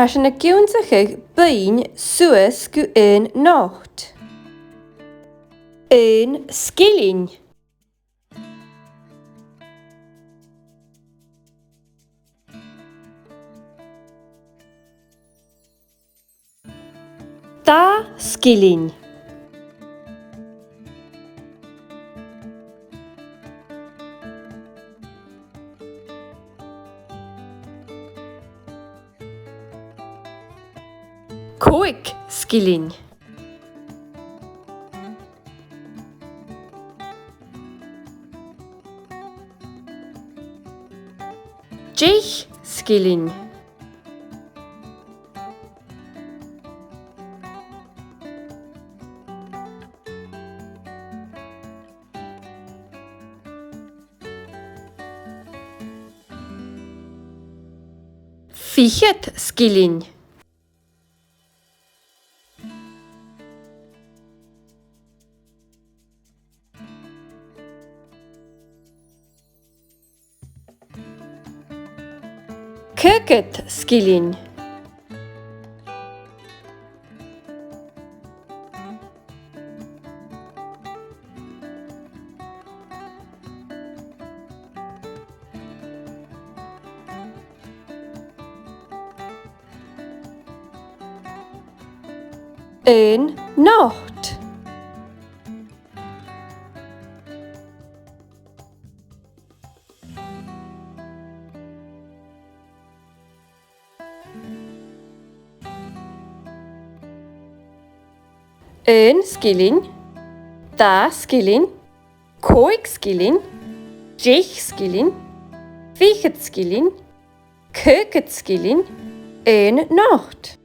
Has na giúnsacha bain suas go in nocht. In skilling. Da skilling. Quick skilling. Jich skilling. Fichet skilling. Kirket skilling. In nocht. In skilling. Da skilling. Quick skilling. Jich skilling. Fichet skilling. Kirket skilling. In nocht.